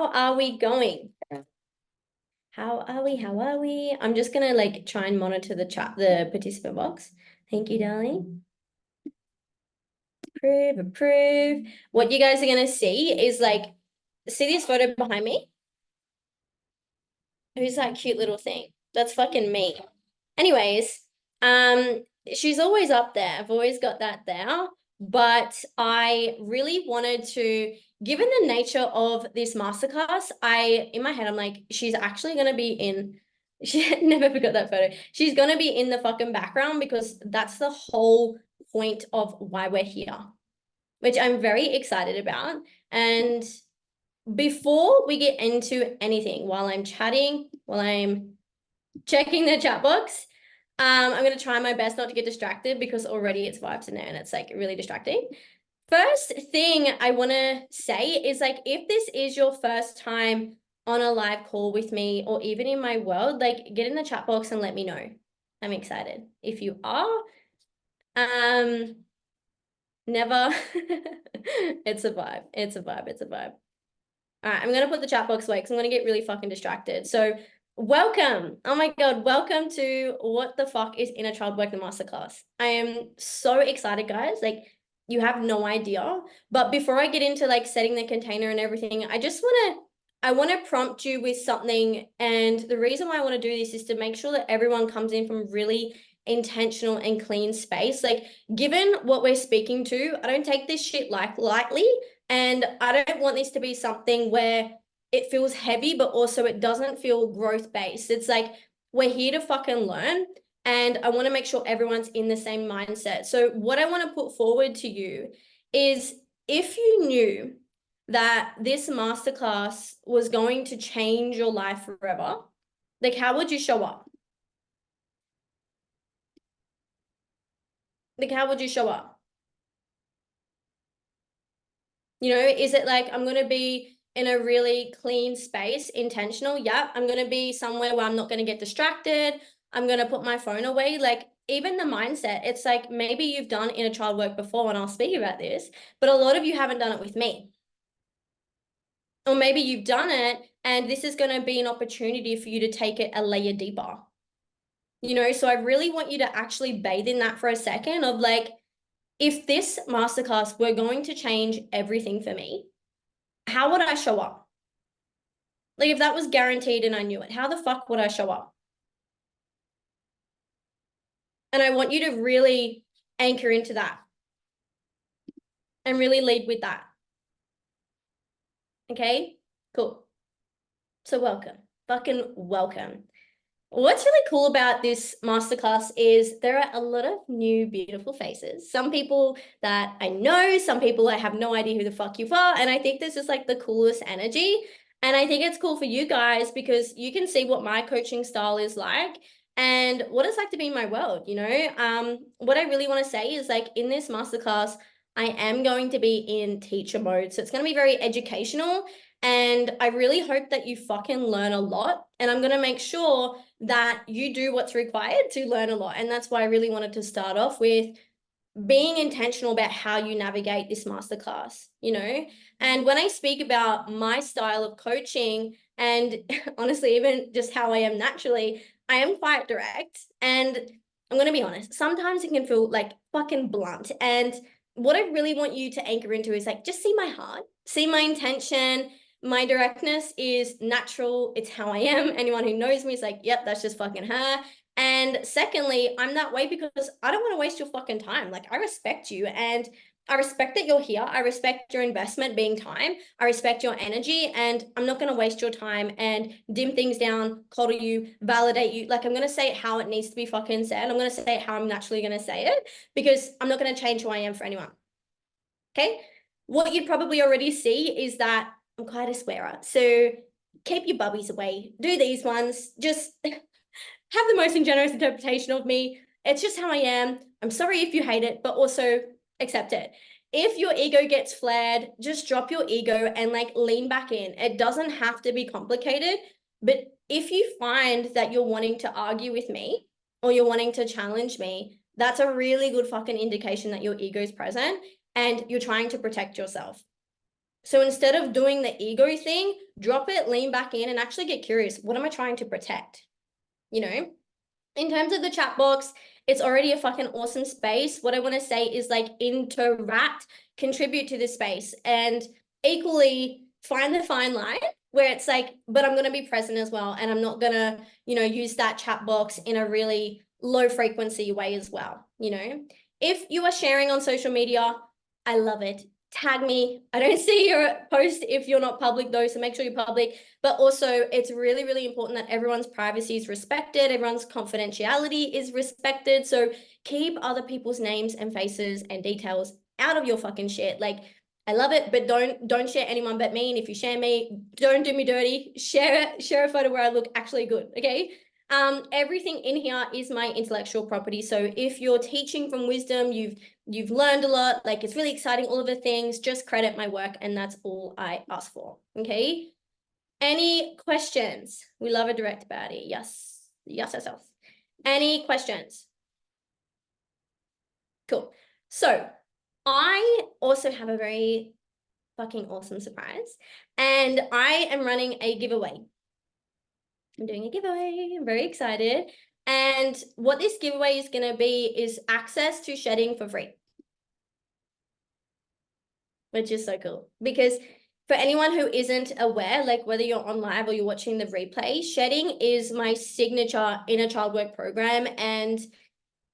are we going? How are we? How are we? I'm just gonna like try and monitor the chat, the participant box. Thank you, darling. Approve. What you guys are gonna see is like, see this photo behind me? Who's that cute little thing? That's fucking me. Anyways, she's always up there. I've always got that there. But I really wanted to, given the nature of this masterclass, in my head, I'm like, she's actually gonna be in, she never forgot that photo. She's gonna be in the fucking background because that's the whole point of why we're here, which I'm very excited about. And before we get into anything, while I'm chatting, while I'm checking the chat box, I'm going to try my best not to get distracted because already it's vibes in there and it's like really distracting. First thing I want to say is like, if this is your first time on a live call with me or even in my world, like get in the chat box and let me know. I'm excited. If you are, never, it's a vibe. It's a vibe. It's a vibe. All right, I'm going to put the chat box away because I'm going to get really fucking distracted. So welcome. Oh my God. Welcome to What the Fuck is Inner Child Work, the Masterclass. I am so excited, guys. Like, you have no idea. But before I get into like setting the container and everything, I want to prompt you with something. And the reason why I want to do this is to make sure that everyone comes in from really intentional and clean space. Like, given what we're speaking to, I don't take this shit like lightly. And I don't want this to be something where it feels heavy, but also it doesn't feel growth based. It's like, we're here to fucking learn. And I want to make sure everyone's in the same mindset. So, what I want to put forward to you is, if you knew that this masterclass was going to change your life forever, like, how would you show up? Like, how would you show up? You know, is it like, I'm going to be in a really clean space, intentional? Yep. I'm going to be somewhere where I'm not going to get distracted. I'm going to put my phone away. Like, even the mindset, it's like, maybe you've done inner child work before, and I'll speak about this, but a lot of you haven't done it with me. Or maybe you've done it and this is going to be an opportunity for you to take it a layer deeper. You know, so I really want you to actually bathe in that for a second of like, if this masterclass were going to change everything for me, how would I show up? Like, if that was guaranteed and I knew it, how the fuck would I show up? And I want you to really anchor into that and really lead with that. Okay, cool. So welcome, fucking welcome. What's really cool about this masterclass is there are a lot of new, beautiful faces. Some people that I know, some people I have no idea who the fuck you are. And I think this is like the coolest energy. And I think it's cool for you guys because you can see what my coaching style is like and what it's like to be in my world, you know? What I really want to say is like, in this masterclass, I am going to be in teacher mode. So it's going to be very educational. And I really hope that you fucking learn a lot. And I'm going to make sure that you do what's required to learn a lot. And that's why I really wanted to start off with being intentional about how you navigate this masterclass, you know? And when I speak about my style of coaching and honestly, even just how I am naturally, I am quite direct. And I'm going to be honest, sometimes it can feel like fucking blunt. And what I really want you to anchor into is like, just see my heart, see my intention. My directness is natural. It's how I am. Anyone who knows me is like, yep, that's just fucking her. And secondly, I'm that way because I don't want to waste your fucking time. Like, I respect you and I respect that you're here. I respect your investment being time. I respect your energy, and I'm not going to waste your time and dim things down, coddle you, validate you. Like, I'm going to say it how it needs to be fucking said. I'm going to say it how I'm naturally going to say it because I'm not going to change who I am for anyone. Okay. What you'd probably already see is that I'm quite a swearer. So keep your bubbies away. Do these ones. Just have the most generous interpretation of me. It's just how I am. I'm sorry if you hate it, but also accept it. If your ego gets flared, just drop your ego and like lean back in. It doesn't have to be complicated, but if you find that you're wanting to argue with me or you're wanting to challenge me, that's a really good fucking indication that your ego is present and you're trying to protect yourself. So instead of doing the ego thing, drop it, lean back in, and actually get curious. What am I trying to protect? You know? In terms of the chat box, it's already a fucking awesome space. What I want to say is like interact, contribute to the space, and equally find the fine line where it's like, but I'm going to be present as well. And I'm not going to, use that chat box in a really low frequency way as well. If you are sharing on social media, I love it. Tag me. I don't see your post if you're not public though, so make sure you're public. But also it's really, really important that everyone's privacy is respected, everyone's confidentiality is respected. So keep other people's names and faces and details out of your fucking shit. Like, I love it, but don't share anyone but me. And if you share me, don't do me dirty. Share a photo where I look actually good, okay? Everything in here is my intellectual property. So if you're teaching from wisdom, you've learned a lot, like it's really exciting, all of the things, just credit my work, and that's all I ask for, okay? Any questions? We love a direct baddie. Yes. Yes, yes, yes. Any questions? Cool. So I also have a very fucking awesome surprise, and I am running a giveaway. I'm doing a giveaway. I'm very excited. And what this giveaway is going to be is access to shedding for free, which is so cool. Because for anyone who isn't aware, like whether you're on live or you're watching the replay, shedding is my signature inner child work program. And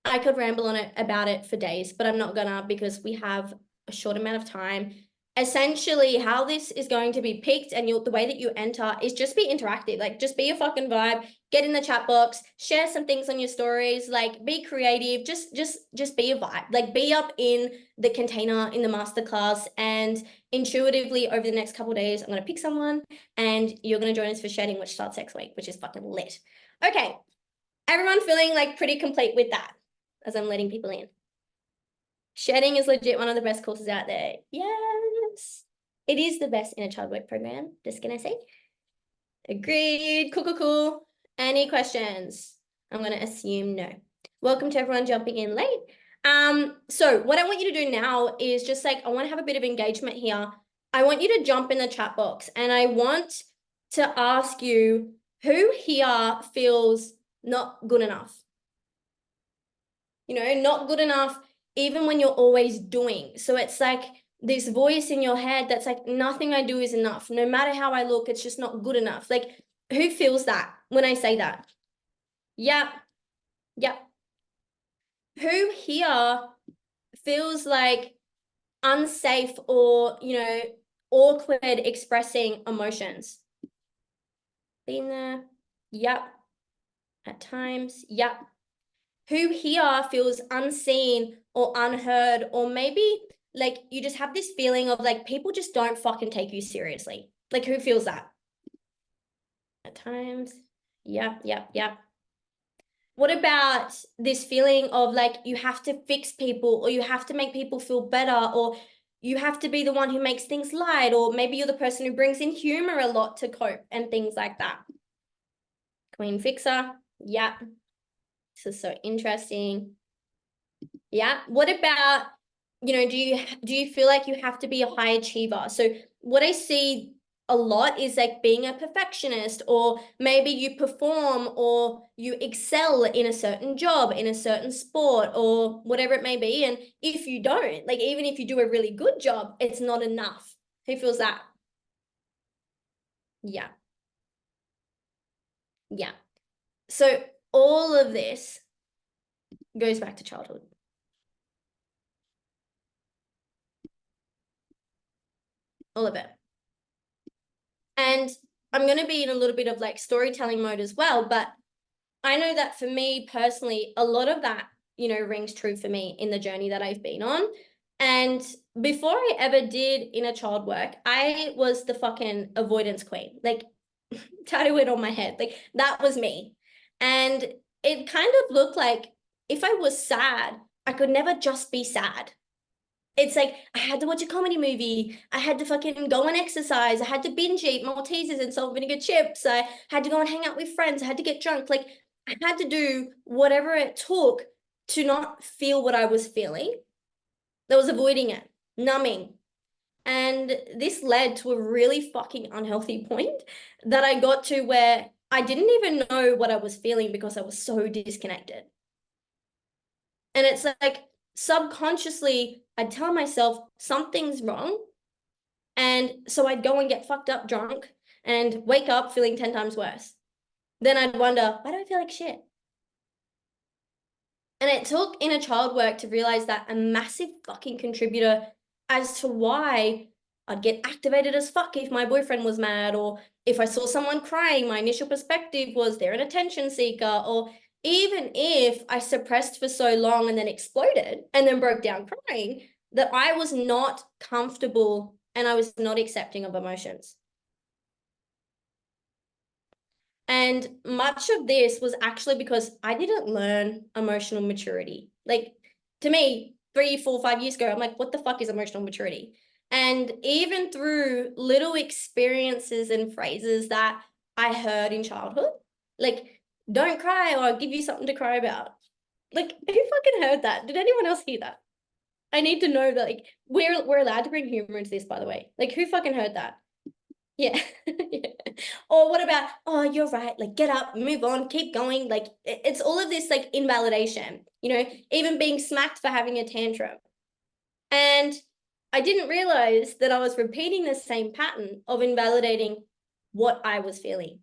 I could ramble on it about it for days, but I'm not gonna, because we have a short amount of time. Essentially, how this is going to be picked and the way that you enter is just be interactive. Like, just be a fucking vibe. Get in the chat box, share some things on your stories. Like, be creative. Just be a vibe. Like, be up in the container in the masterclass, and intuitively over the next couple of days, I'm gonna pick someone, and you're gonna join us for shedding, which starts next week, which is fucking lit. Okay, everyone feeling like pretty complete with that as I'm letting people in? Shedding is legit one of the best courses out there. Yes. It is the best inner child work program, just gonna say. Agreed. Cool, cool, cool. Any questions? I'm gonna assume no. Welcome to everyone jumping in late. So what I want you to do now is just like, I want to have a bit of engagement here. I want you to jump in the chat box, and I want to ask you, who here feels not good enough? Not good enough even when you're always doing. So it's like this voice in your head that's like, nothing I do is enough. No matter how I look, it's just not good enough. Like, who feels that when I say that? Yeah. Yeah. Who here feels like unsafe or, awkward expressing emotions? Been there? Yep. At times. Yep. Who here feels unseen or unheard, or maybe like you just have this feeling of like people just don't fucking take you seriously? Like, who feels that? At times. Yep, yep, yep. What about this feeling of like you have to fix people, or you have to make people feel better, or you have to be the one who makes things light, or maybe you're the person who brings in humor a lot to cope and things like that? Queen fixer. Yep. This is so interesting. Yeah. What about, do you feel like you have to be a high achiever? So what I see a lot is like being a perfectionist, or maybe you perform or you excel in a certain job, in a certain sport, or whatever it may be. And if you don't, like, even if you do a really good job, it's not enough. Who feels that? Yeah. Yeah. So all of this goes back to childhood. All of it. And I'm going to be in a little bit of like storytelling mode as well, but I know that for me personally, a lot of that, rings true for me in the journey that I've been on. And before I ever did inner child work, I was the fucking avoidance queen, like tattoo it on my head. Like, that was me. And it kind of looked like if I was sad, I could never just be sad. It's like I had to watch a comedy movie. I had to fucking go and exercise. I had to binge eat Maltesers and salt vinegar chips. I had to go and hang out with friends. I had to get drunk. Like, I had to do whatever it took to not feel what I was feeling. That was avoiding it, numbing. And this led to a really fucking unhealthy point that I got to where I didn't even know what I was feeling because I was so disconnected. And it's like subconsciously, I'd tell myself something's wrong. And so I'd go and get fucked up drunk and wake up feeling 10 times worse. Then I'd wonder, why do I feel like shit? And it took inner child work to realize that a massive fucking contributor as to why I'd get activated as fuck if my boyfriend was mad, or if I saw someone crying, my initial perspective was they're an attention seeker, or even if I suppressed for so long and then exploded and then broke down crying, that I was not comfortable and I was not accepting of emotions. And much of this was actually because I didn't learn emotional maturity. Like, to me, 3, 4, 5 years ago, I'm like, what the fuck is emotional maturity? And even through little experiences and phrases that I heard in childhood, like, don't cry or I'll give you something to cry about. Like, who fucking heard that? Did anyone else hear that? I need to know that, like, we're allowed to bring humor into this, by the way. Like, who fucking heard that? Yeah. Yeah. Or what about, oh, you're right, like get up, move on, keep going. Like it's all of this like invalidation, even being smacked for having a tantrum. And I didn't realize that I was repeating the same pattern of invalidating what I was feeling.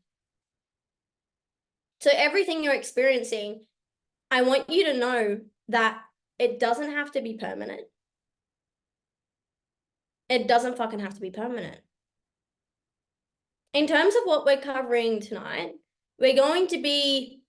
So everything you're experiencing, I want you to know that it doesn't have to be permanent. It doesn't fucking have to be permanent. In terms of what we're covering tonight, we're going to be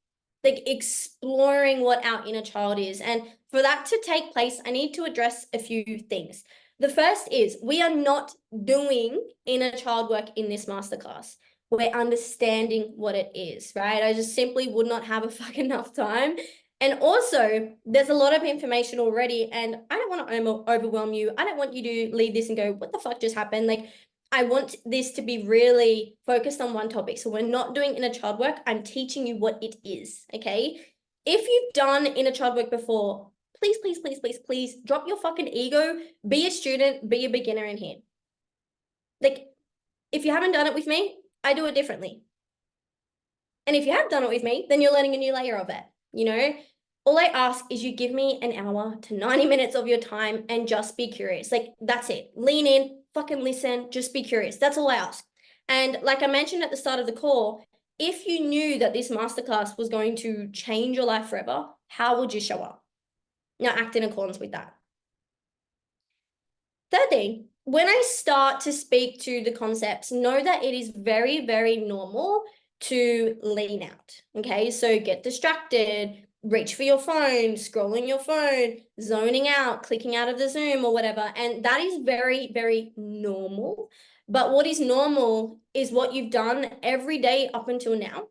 like exploring what our inner child is. And for that to take place, I need to address a few things. The first is we are not doing inner child work in this masterclass. We're understanding what it is, right? I just simply would not have a fuck enough time. And also, there's a lot of information already, and I don't want to overwhelm you. I don't want you to leave this and go, what the fuck just happened? Like, I want this to be really focused on one topic. So we're not doing inner child work. I'm teaching you what it is, okay? If you've done inner child work before, please, please, please, please, please drop your fucking ego, be a student, be a beginner in here. Like, if you haven't done it with me, I do it differently. And if you have done it with me, then you're learning a new layer of it, All I ask is you give me an hour to 90 minutes of your time and just be curious. Like, that's it. Lean in, fucking listen, just be curious. That's all I ask. And like I mentioned at the start of the call, if you knew that this masterclass was going to change your life forever, how would you show up? Now act in accordance with that. Third thing, when I start to speak to the concepts, know that it is very, very normal to lean out. Okay, so get distracted, reach for your phone, scrolling your phone, zoning out, clicking out of the Zoom or whatever. And that is very, very normal. But what is normal is what you've done every day up until now.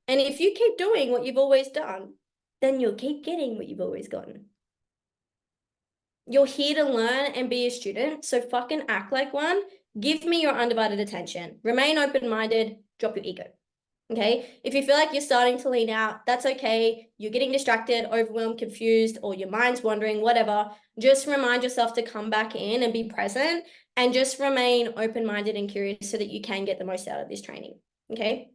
And if you keep doing what you've always done, then you'll keep getting what you've always gotten. You're here to learn and be a student, so fucking act like one. Give me your undivided attention. Remain open-minded, drop your ego. Okay? If you feel like you're starting to lean out, that's okay. You're getting distracted, overwhelmed, confused, or your mind's wandering, whatever. Just remind yourself to come back in and be present and just remain open-minded and curious so that you can get the most out of this training. Okay?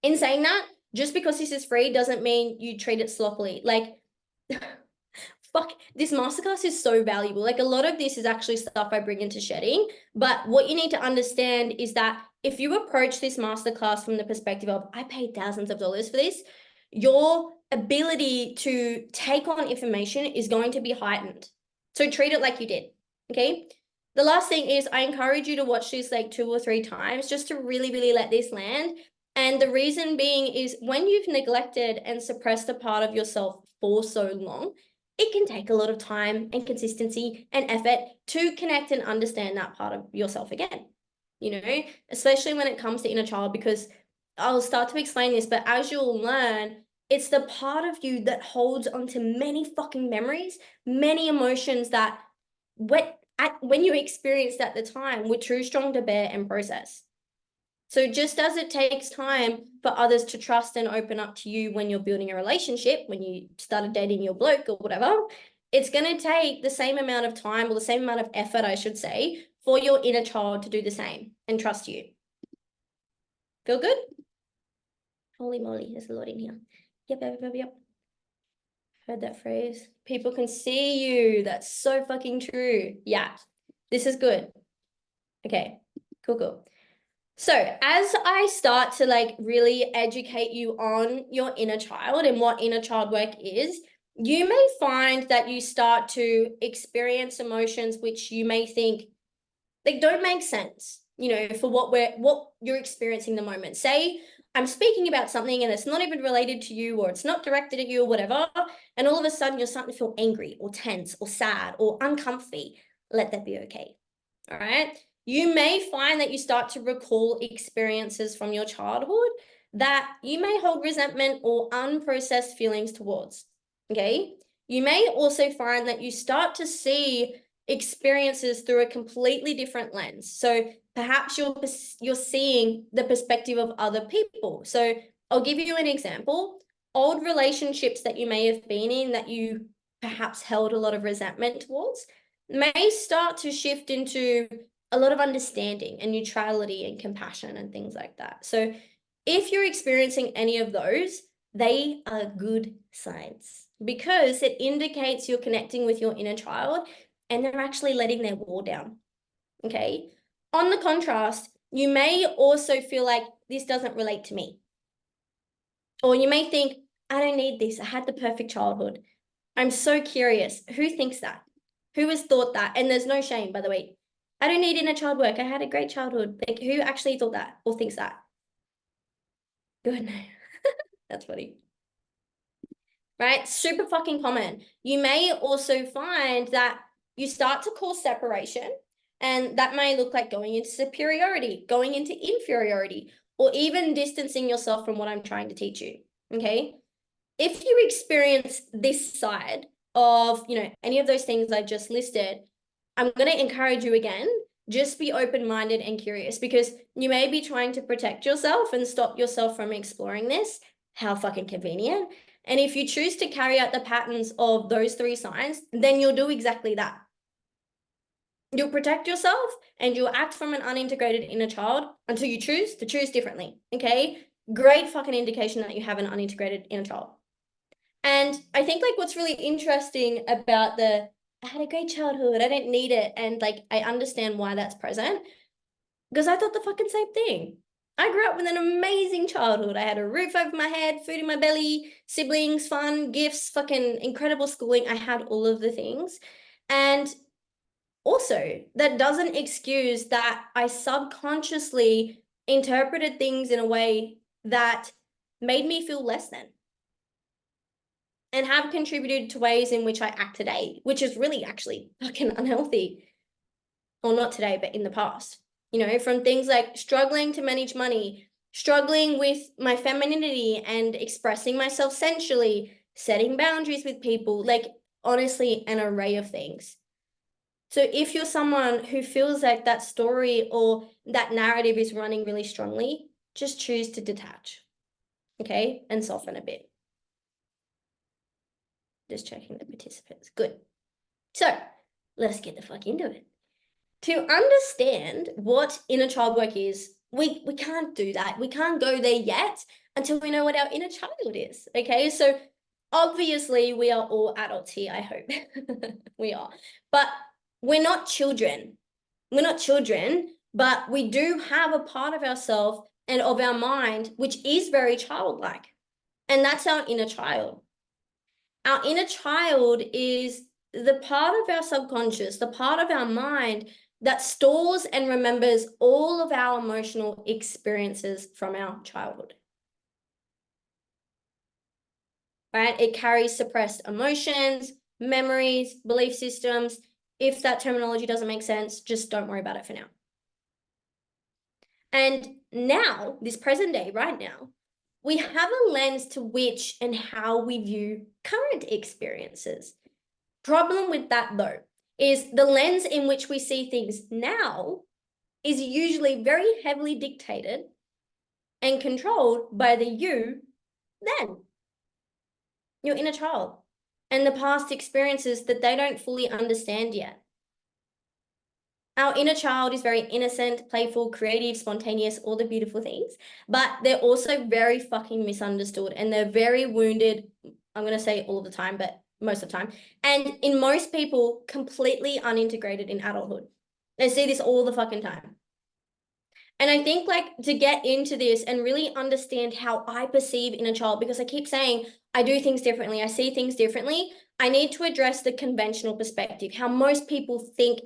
In saying that, just because this is free doesn't mean you treat it sloppily. Like, fuck, this masterclass is so valuable. Like, a lot of this is actually stuff I bring into shedding. But what you need to understand is that if you approach this masterclass from the perspective of, I paid thousands of dollars for this, your ability to take on information is going to be heightened. So treat it like you did, okay? The last thing is I encourage you to watch this like 2 or 3 times just to really, really let this land. And the reason being is when you've neglected and suppressed a part of yourself for so long, it can take a lot of time and consistency and effort to connect and understand that part of yourself again, especially when it comes to inner child, because I'll start to explain this, but as you'll learn, it's the part of you that holds onto many fucking memories, many emotions that when you experienced at the time were too strong to bear and process. So just as it takes time for others to trust and open up to you when you're building a relationship, when you started dating your bloke or whatever, It's going to take the same amount of time, or the same amount of effort, I should say, for your inner child to do the same and trust you. Feel good? Holy moly, there's a lot in here. Yep. Heard that phrase. People can see you. That's so fucking true. Yeah, this is good. Okay, cool. So as I start to like really educate you on your inner child and what inner child work is, you may find that you start to experience emotions which you may think they don't make sense, you know, for what you're experiencing in the moment. Say I'm speaking about something and it's not even related to you, or it's not directed at you or whatever, and all of a sudden you're starting to feel angry or tense or sad or uncomfy. Let that be okay. All right. You may find that you start to recall experiences from your childhood that you may hold resentment or unprocessed feelings towards. Okay. You may also find that you start to see experiences through a completely different lens. So perhaps you're seeing the perspective of other people. So I'll give you an example. Old relationships that you may have been in that you perhaps held a lot of resentment towards may start to shift into a lot of understanding and neutrality and compassion and things like that. So if you're experiencing any of those, they are good signs, because it indicates you're connecting with your inner child and they're actually letting their wall down. Okay. On the contrast, you may also feel like this doesn't relate to me. Or you may think, I don't need this. I had the perfect childhood. I'm so curious. Who thinks that? Who has thought that? And there's no shame, by the way. I don't need inner child work. I had a great childhood. Like, who actually thought that or thinks that? Good. That's funny. Right? Super fucking common. You may also find that you start to cause separation, and that may look like going into superiority, going into inferiority, or even distancing yourself from what I'm trying to teach you. Okay. If you experience this side of, you know, any of those things I just listed, I'm going to encourage you again, just be open-minded and curious, because you may be trying to protect yourself and stop yourself from exploring this. How fucking convenient. And if you choose to carry out the patterns of those 3 signs, then you'll do exactly that. You'll protect yourself and you'll act from an unintegrated inner child until you choose to choose differently. Okay. Great fucking indication that you have an unintegrated inner child. And I think like what's really interesting about I had a great childhood, I didn't need it, and like I understand why that's present, because I thought the fucking same thing. I grew up with an amazing childhood. I had a roof over my head, food in my belly, siblings, fun, gifts, fucking incredible schooling. I had all of the things. And also, that doesn't excuse that I subconsciously interpreted things in a way that made me feel less than, and have contributed to ways in which I act today, which is really actually fucking unhealthy. Or not today, but in the past. You know, from things like struggling to manage money, struggling with my femininity and expressing myself sensually, setting boundaries with people, like honestly, an array of things. So if you're someone who feels like that story or that narrative is running really strongly, just choose to detach, okay, and soften a bit. Just checking the participants. Good. So let's get the fuck into it. To understand what inner child work is, we can't do that. We can't go there yet until we know what our inner child is. Okay. So obviously we are all adults here, I hope. We are. But we're not children. We're not children, but we do have a part of ourselves and of our mind which is very childlike. And that's our inner child. Our inner child is the part of our subconscious, the part of our mind that stores and remembers all of our emotional experiences from our childhood. Right? It carries suppressed emotions, memories, belief systems. If that terminology doesn't make sense, just don't worry about it for now. And now, this present day, right now, we have a lens to which and how we view current experiences. Problem with that, though, is the lens in which we see things now is usually very heavily dictated and controlled by the you then, your inner child. and the past experiences that they don't fully understand yet. Our inner child is very innocent, playful, creative, spontaneous, all the beautiful things, but they're also very fucking misunderstood and they're very wounded. I'm going to say all the time, but most of the time. And in most people, completely unintegrated in adulthood. I see this all the fucking time. And I think like to get into this and really understand how I perceive inner child, because I keep saying I do things differently, I see things differently. I need to address the conventional perspective, how most people think,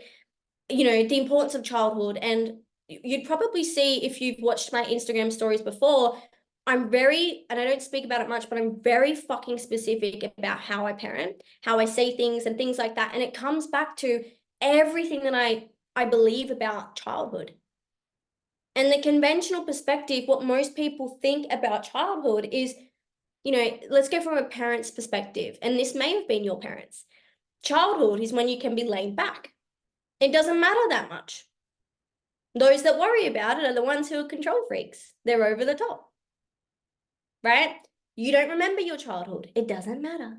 the importance of childhood. And you'd probably see if you've watched my Instagram stories before, and I don't speak about it much, but I'm very fucking specific about how I parent, how I say things and things like that. And it comes back to everything that I believe about childhood. And the conventional perspective, what most people think about childhood is, let's go from a parent's perspective. And this may have been your parents. Childhood is when you can be laid back. It doesn't matter that much. Those that worry about it are the ones who are control freaks. They're over the top, right? You don't remember your childhood. It doesn't matter.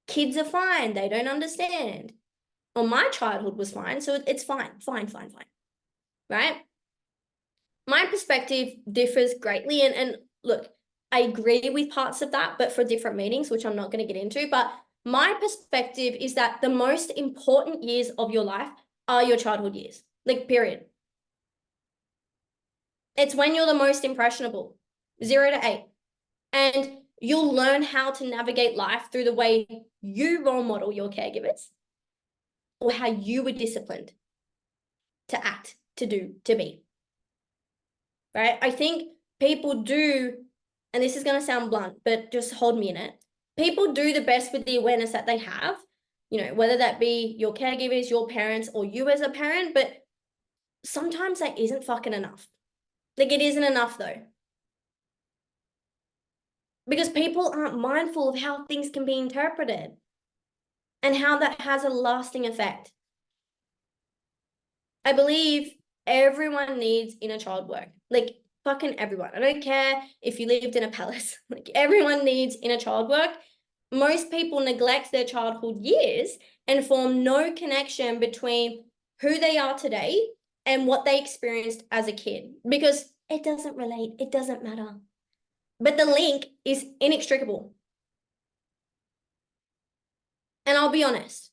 Kids are fine. They don't understand. Well, my childhood was fine, so it's fine, right? My perspective differs greatly. And look, I agree with parts of that, but for different meanings, which I'm not going to get into. But my perspective is that the most important years of your life are your childhood years, like period. It's when you're the most impressionable, 0 to 8. And you'll learn how to navigate life through the way you role model your caregivers or how you were disciplined to act, to do, to be, right? I think people do, and this is going to sound blunt, but just hold me in it. People do the best with the awareness that they have, whether that be your caregivers, your parents, or you as a parent, but sometimes that isn't fucking enough. Like it isn't enough though. Because people aren't mindful of how things can be interpreted and how that has a lasting effect. I believe everyone needs inner child work. Like fucking everyone. I don't care if you lived in a palace. Like everyone needs inner child work. Most people neglect their childhood years and form no connection between who they are today and what they experienced as a kid, because it doesn't relate. It doesn't matter. But the link is inextricable. And I'll be honest,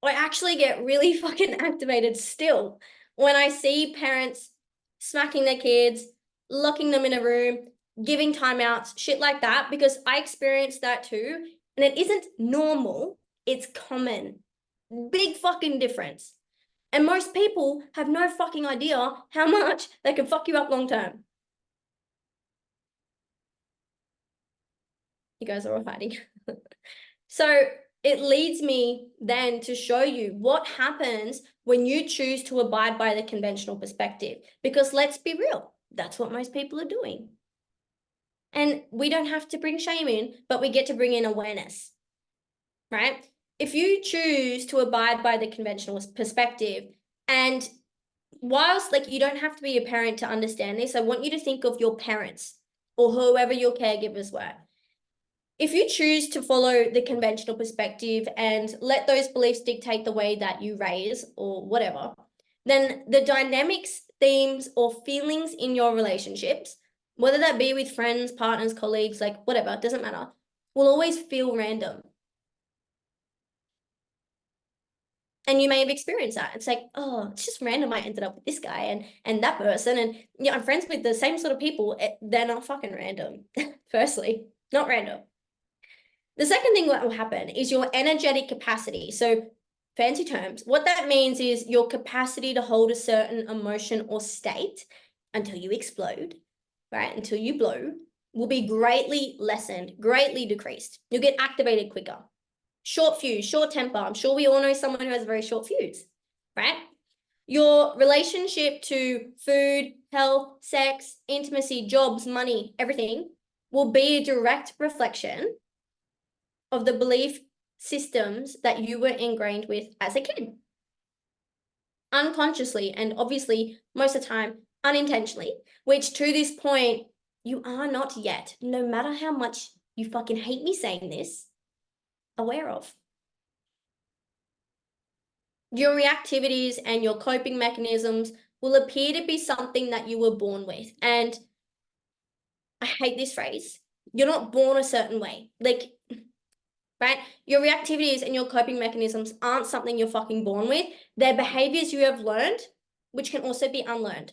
I actually get really fucking activated still when I see parents smacking their kids, locking them in a room, giving timeouts, shit like that, because I experienced that too. And it isn't normal, it's common. Big fucking difference. And most people have no fucking idea how much they can fuck you up long term. You guys are all fighting. So it leads me then to show you what happens when you choose to abide by the conventional perspective. Because let's be real, that's what most people are doing. And we don't have to bring shame in, but we get to bring in awareness, right? If you choose to abide by the conventional perspective, and whilst like you don't have to be a parent to understand this, I want you to think of your parents or whoever your caregivers were. If you choose to follow the conventional perspective and let those beliefs dictate the way that you raise or whatever, then the dynamics, themes, or feelings in your relationships, whether that be with friends, partners, colleagues, like whatever, it doesn't matter, will always feel random. And you may have experienced that. It's like, oh, it's just random. I ended up with this guy and that person. And I'm friends with the same sort of people. They're not fucking random. Firstly, not random. The second thing that will happen is your energetic capacity. So fancy terms, what that means is your capacity to hold a certain emotion or state until you explode, right? Until you blow, will be greatly lessened, greatly decreased. You'll get activated quicker. Short fuse, short temper. I'm sure we all know someone who has a very short fuse, right? Your relationship to food, health, sex, intimacy, jobs, money, everything will be a direct reflection of the belief systems that you were ingrained with as a kid. Unconsciously, and obviously most of the time unintentionally, which to this point, you are not yet. No matter how much you fucking hate me saying this, aware of. Your reactivities and your coping mechanisms will appear to be something that you were born with. And I hate this phrase. You're not born a certain way. Like, right? Your reactivities and your coping mechanisms aren't something you're fucking born with. They're behaviors you have learned, which can also be unlearned.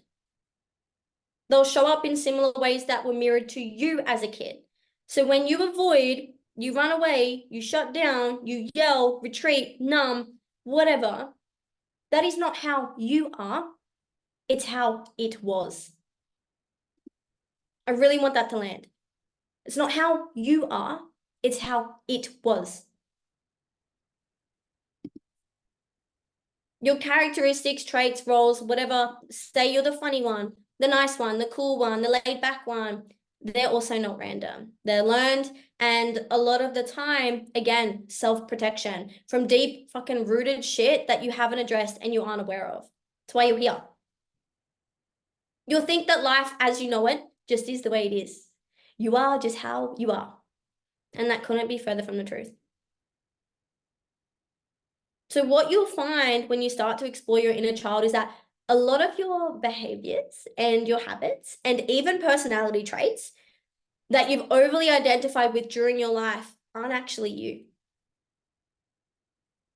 They'll show up in similar ways that were mirrored to you as a kid. So when you avoid, you run away, you shut down, you yell, retreat, numb, whatever, that is not how you are. It's how it was. I really want that to land. It's not how you are, it's how it was. Your characteristics, traits, roles, whatever, say you're the funny one, the nice one, the cool one, the laid back one, they're also not random. They're learned. And a lot of the time, again, self-protection from deep fucking rooted shit that you haven't addressed and you aren't aware of. That's why you're here. You'll think that life as you know it just is the way it is. You are just how you are. And that couldn't be further from the truth. So what you'll find when you start to explore your inner child is that a lot of your behaviors and your habits and even personality traits that you've overly identified with during your life aren't actually you.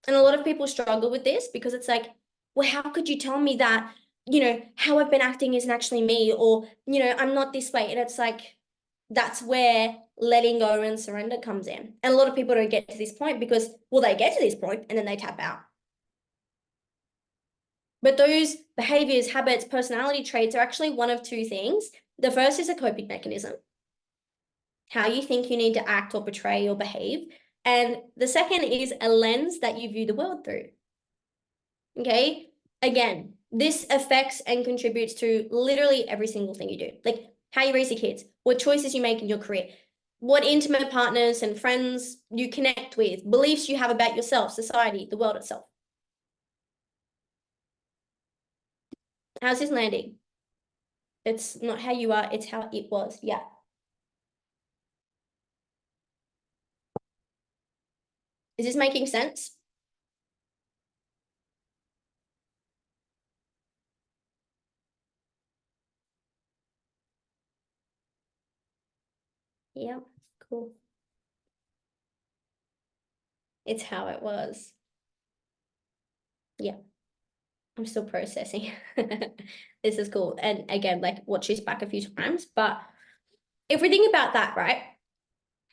And a lot of people struggle with this because it's like, well, how could you tell me that, how I've been acting isn't actually me, or, I'm not this way. And it's like, that's where letting go and surrender comes in. And a lot of people don't get to this point because, well, they get to this point and then they tap out. But those behaviors, habits, personality traits are actually one of two things. The first is a coping mechanism, how you think you need to act or portray or behave. And the second is a lens that you view the world through. Okay? Again, this affects and contributes to literally every single thing you do. Like how you raise your kids, what choices you make in your career, what intimate partners and friends you connect with, beliefs you have about yourself, society, the world itself. How's this landing? It's not how you are, it's how it was. Yeah. Is this making sense? Yeah, cool. It's how it was. Yeah, I'm still processing. This is cool. And again, like watch this back a few times. But if we think about that, right?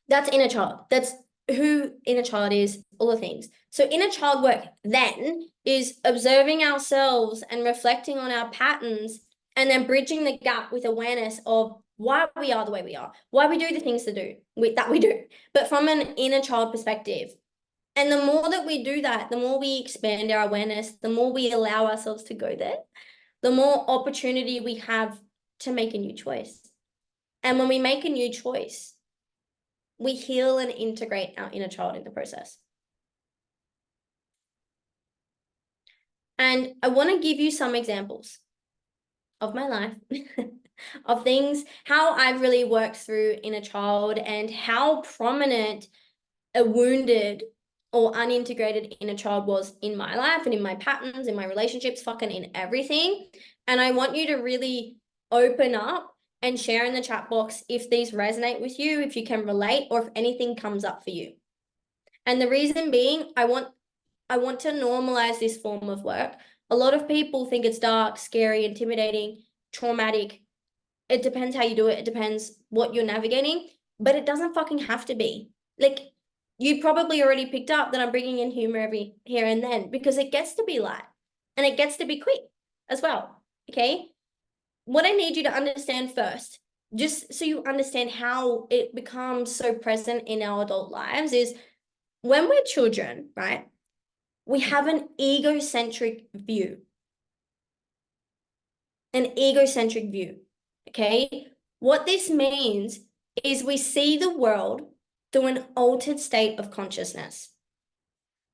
That's inner child. That's who inner child is, all the things. So inner child work then is observing ourselves and reflecting on our patterns and then bridging the gap with awareness of why we are the way we are, why we do the things that we do, but from an inner child perspective. And the more that we do that, the more we expand our awareness, the more we allow ourselves to go there, the more opportunity we have to make a new choice. And when we make a new choice, we heal and integrate our inner child in the process. And I want to give you some examples of my life, of things, how I've really worked through inner child and how prominent a wounded or unintegrated inner child was in my life and in my patterns, in my relationships, fucking in everything. And I want you to really open up and share in the chat box if these resonate with you, if you can relate, or if anything comes up for you. And the reason being, I want to normalize this form of work. A lot of people think it's dark, scary, intimidating, traumatic. It depends how you do it. It depends what you're navigating, but it doesn't fucking have to be. Like, you probably already picked up that I'm bringing in humor every here and then because it gets to be light and it gets to be quick as well. Okay. What I need you to understand first, just so you understand how it becomes so present in our adult lives, is when we're children, right? We have an egocentric view. An egocentric view. Okay. What this means is we see the world through an altered state of consciousness.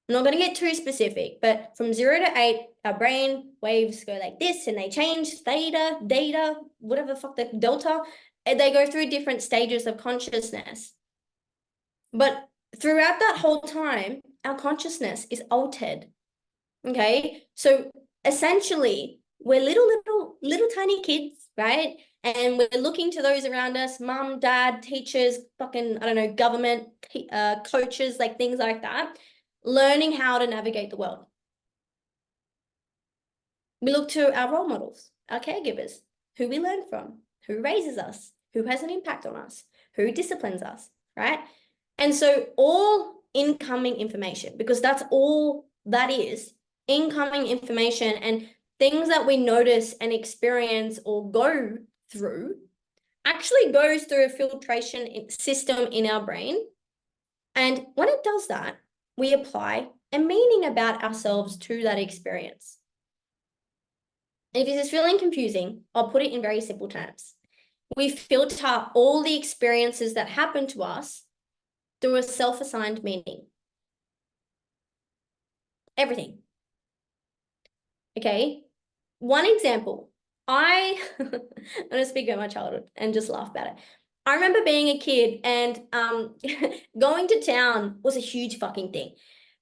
I'm not going to get too specific, but from 0 to 8, our brain waves go like this and they change theta, data, whatever the fuck, the delta, and they go through different stages of consciousness. But throughout that whole time, our consciousness is altered. Okay. So essentially, we're little tiny kids, right? And we're looking to those around us, mom, dad, teachers, fucking, I don't know, government, coaches, like things like that, learning how to navigate the world. We look to our role models, our caregivers, who we learn from, who raises us, who has an impact on us, who disciplines us, right? And so all incoming information, because that's all that is, incoming information and things that we notice and experience or go through actually goes through a filtration system in our brain. And when it does that, we apply a meaning about ourselves to that experience. If this is feeling confusing, I'll put it in very simple terms. We filter all the experiences that happen to us through a self-assigned meaning. Everything. Okay. One example. I'm going to speak about my childhood and just laugh about it. I remember being a kid and going to town was a huge fucking thing.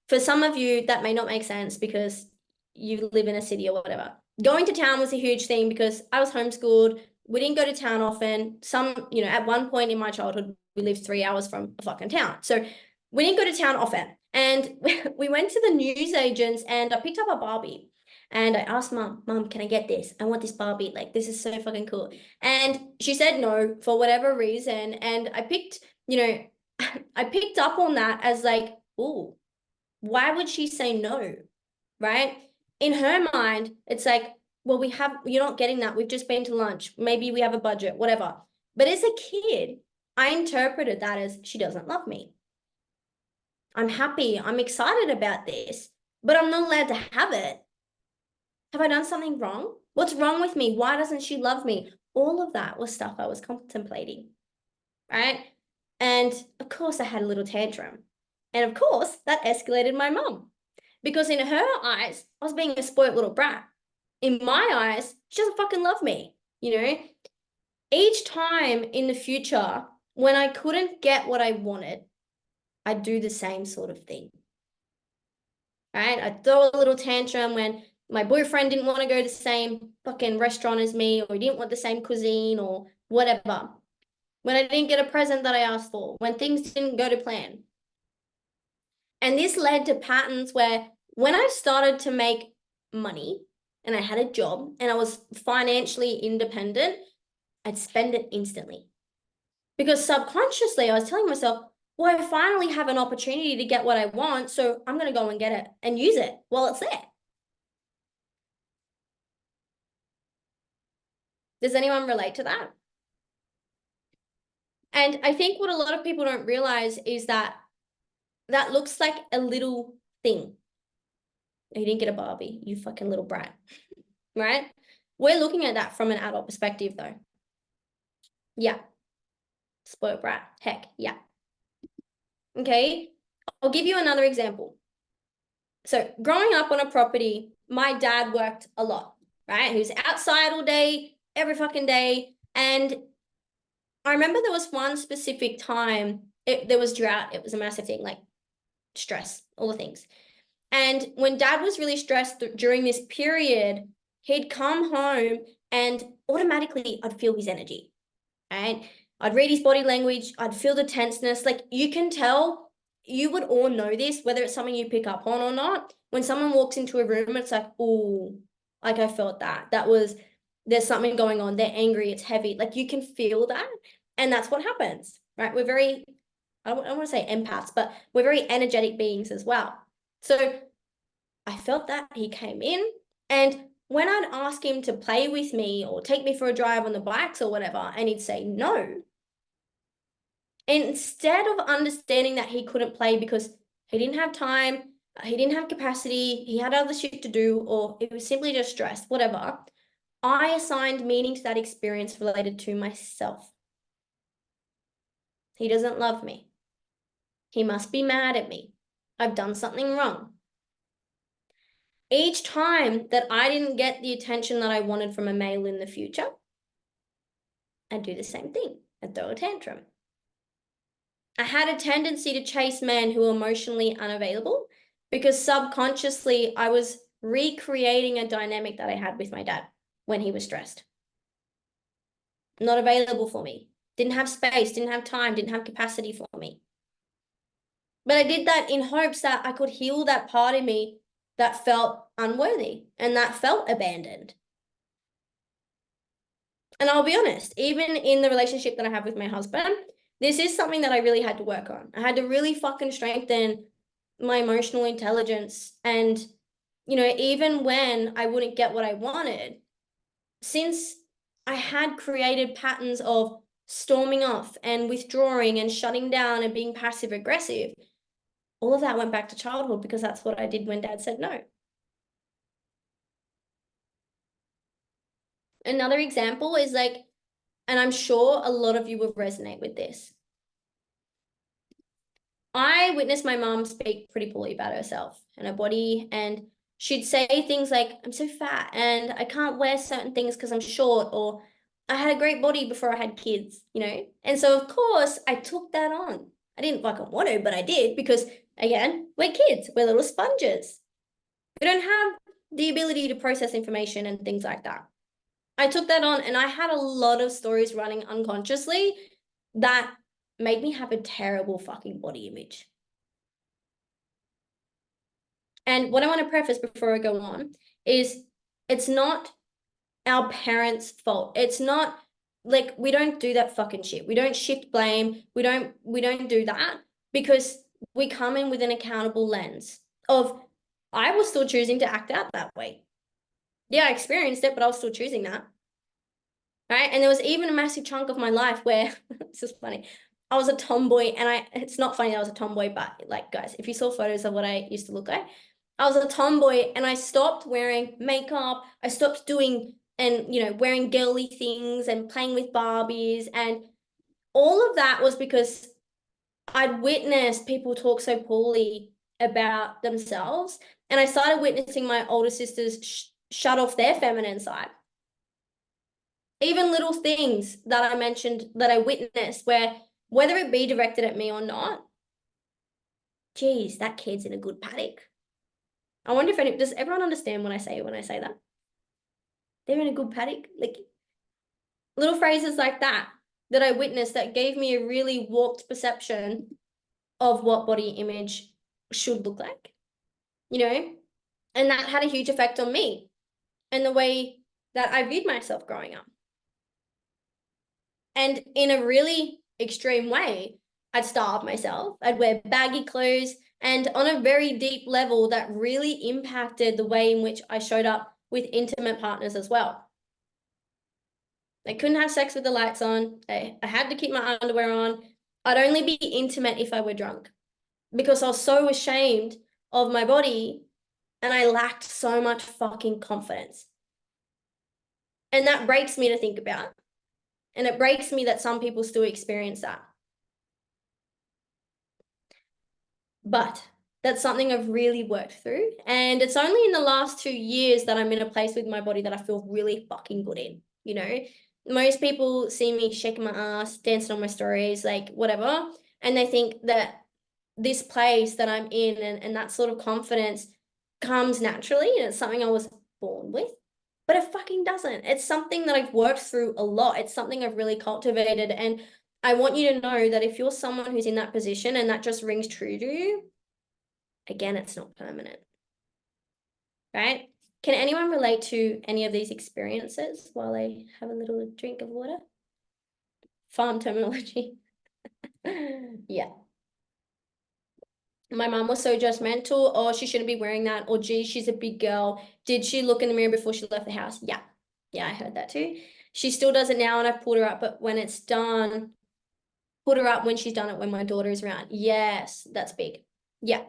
For some of you, that may not make sense because you live in a city or whatever. Going to town was a huge thing because I was homeschooled. We didn't go to town often. At one point in my childhood, we lived 3 hours from a fucking town. So we didn't go to town often. And we went to the newsagents and I picked up a Barbie. And I asked Mom, can I get this? I want this Barbie. Like, this is so fucking cool. And she said no for whatever reason. And I picked, I picked up on that as like, oh, why would she say no? Right? In her mind, it's like, well, you're not getting that. We've just been to lunch. Maybe we have a budget, whatever. But as a kid, I interpreted that as she doesn't love me. I'm happy. I'm excited about this, but I'm not allowed to have it. Have I done something wrong? What's wrong with me? Why doesn't she love me? All of that was stuff I was contemplating, right? And of course, I had a little tantrum. And of course, that escalated my mom. Because in her eyes, I was being a spoiled little brat. In my eyes, she doesn't fucking love me, Each time in the future, when I couldn't get what I wanted, I'd do the same sort of thing, right? I'd throw a little tantrum when my boyfriend didn't want to go to the same fucking restaurant as me, or he didn't want the same cuisine or whatever. When I didn't get a present that I asked for, when things didn't go to plan. And this led to patterns where when I started to make money and I had a job and I was financially independent, I'd spend it instantly. Because subconsciously, I was telling myself, well, I finally have an opportunity to get what I want, so I'm going to go and get it and use it while it's there. Does anyone relate to that? And I think what a lot of people don't realize is that that looks like a little thing. You didn't get a Barbie, you fucking little brat, right? We're looking at that from an adult perspective though. Yeah. Spoiled brat. Heck, yeah. Okay. I'll give you another example. So growing up on a property, my dad worked a lot, right? He was outside all day, every fucking day. And I remember there was one specific time, there was drought. It was a massive thing, like stress, all the things. And when dad was really stressed during this period, he'd come home and automatically I'd feel his energy, right? I'd read his body language. I'd feel the tenseness. Like you can tell, you would all know this, whether it's something you pick up on or not. When someone walks into a room, it's like, oh, like I felt that. There's something going on. They're angry. It's heavy. Like you can feel that. And that's what happens, right? We're very, I don't want to say empaths, but we're very energetic beings as well. So I felt that he came in, and when I'd ask him to play with me or take me for a drive on the bikes or whatever, and he'd say no, instead of understanding that he couldn't play because he didn't have time, he didn't have capacity, he had other shit to do, or it was simply just stress, whatever, I assigned meaning to that experience related to myself. He doesn't love me. He must be mad at me. I've done something wrong. Each time that I didn't get the attention that I wanted from a male in the future, I'd do the same thing. I'd throw a tantrum. I had a tendency to chase men who were emotionally unavailable because subconsciously I was recreating a dynamic that I had with my dad when he was stressed. Not available for me, didn't have space, didn't have time, didn't have capacity for me. But I did that in hopes that I could heal that part of me that felt unworthy and that felt abandoned. And I'll be honest, even in the relationship that I have with my husband, this is something that I really had to work on. I had to really fucking strengthen my emotional intelligence. And, even when I wouldn't get what I wanted, since I had created patterns of storming off and withdrawing and shutting down and being passive aggressive, all of that went back to childhood because that's what I did when dad said no. Another example is like, and I'm sure a lot of you will resonate with this. I witnessed my mom speak pretty poorly about herself and her body, and she'd say things like, I'm so fat and I can't wear certain things because I'm short, or I had a great body before I had kids. And so, of course, I took that on. I didn't fucking want to, but I did because, again, we're kids, we're little sponges. We don't have the ability to process information and things like that. I took that on, and I had a lot of stories running unconsciously that made me have a terrible fucking body image. And what I want to preface before I go on is it's not our parents' fault. It's not like we don't do that fucking shit. We don't shift blame. We don't do that because we come in with an accountable lens of I was still choosing to act out that way. Yeah, I experienced it, but I was still choosing that. Right. And there was even a massive chunk of my life where this is funny. I was a tomboy, and it's not funny that I was a tomboy, but like, guys, if you saw photos of what I used to look like, I was a tomboy, and I stopped wearing makeup. I stopped doing and wearing girly things and playing with Barbies, and all of that was because I'd witnessed people talk so poorly about themselves, and I started witnessing my older sisters shut off their feminine side. Even little things that I mentioned that I witnessed, where whether it be directed at me or not, geez, that kid's in a good paddock. I wonder if does everyone understand what I say when I say that? They're in a good paddock. Like little phrases like that I witnessed that gave me a really warped perception of what body image should look like, and that had a huge effect on me and the way that I viewed myself growing up. And in a really extreme way, I'd starve myself, I'd wear baggy clothes, and on a very deep level, that really impacted the way in which I showed up with intimate partners as well. I couldn't have sex with the lights on. I had to keep my underwear on. I'd only be intimate if I were drunk because I was so ashamed of my body and I lacked so much fucking confidence. And that breaks me to think about. And it breaks me that some people still experience that. But that's something I've really worked through. And it's only in the last 2 years that I'm in a place with my body that I feel really fucking good in. Most people see me shaking my ass, dancing on my stories, like whatever. And they think that this place that I'm in and that sort of confidence comes naturally. And it's something I was born with. But it fucking doesn't. It's something that I've worked through a lot. It's something I've really cultivated. And I want you to know that if you're someone who's in that position and that just rings true to you, again, it's not permanent, right? Can anyone relate to any of these experiences while I have a little drink of water? Farm terminology. Yeah. My mom was so judgmental. Oh, she shouldn't be wearing that. Or, gee, she's a big girl. Did she look in the mirror before she left the house? Yeah. Yeah, I heard that too. She still does it now, and I've pulled her up, but when it's done, put her up when she's done it when my daughter is around. Yes, that's big. Yeah.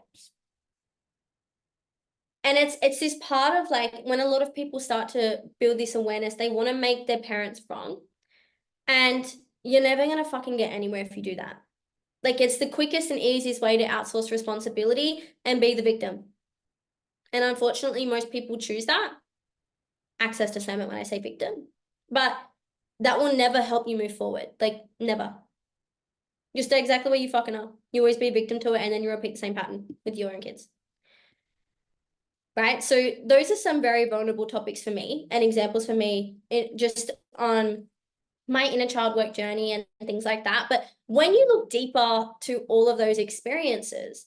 And it's this part of like when a lot of people start to build this awareness, they want to make their parents wrong. And you're never going to fucking get anywhere if you do that. Like it's the quickest and easiest way to outsource responsibility and be the victim. And unfortunately, most people choose that. Access discernment when I say victim. But that will never help you move forward. Like never. You stay exactly where you fucking are. You always be a victim to it, and then you repeat the same pattern with your own kids. Right? So those are some very vulnerable topics for me and examples for me just on my inner child work journey and things like that. But when you look deeper to all of those experiences,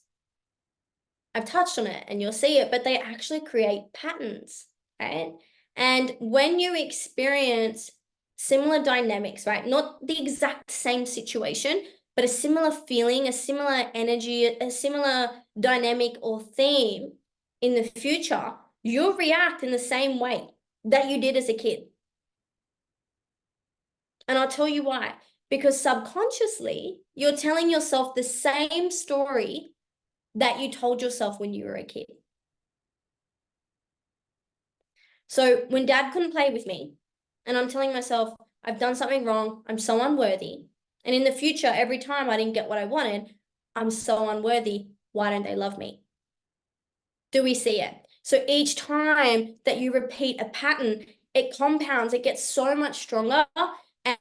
I've touched on it and you'll see it, but they actually create patterns, right? And when you experience similar dynamics, right? Not the exact same situation, but a similar feeling, a similar energy, a similar dynamic or theme in the future, you'll react in the same way that you did as a kid. And I'll tell you why. Because subconsciously, you're telling yourself the same story that you told yourself when you were a kid. So when dad couldn't play with me, and I'm telling myself, I've done something wrong, I'm so unworthy. And in the future, every time I didn't get what I wanted, I'm so unworthy. Why don't they love me? Do we see it? So each time that you repeat a pattern, it compounds, it gets so much stronger,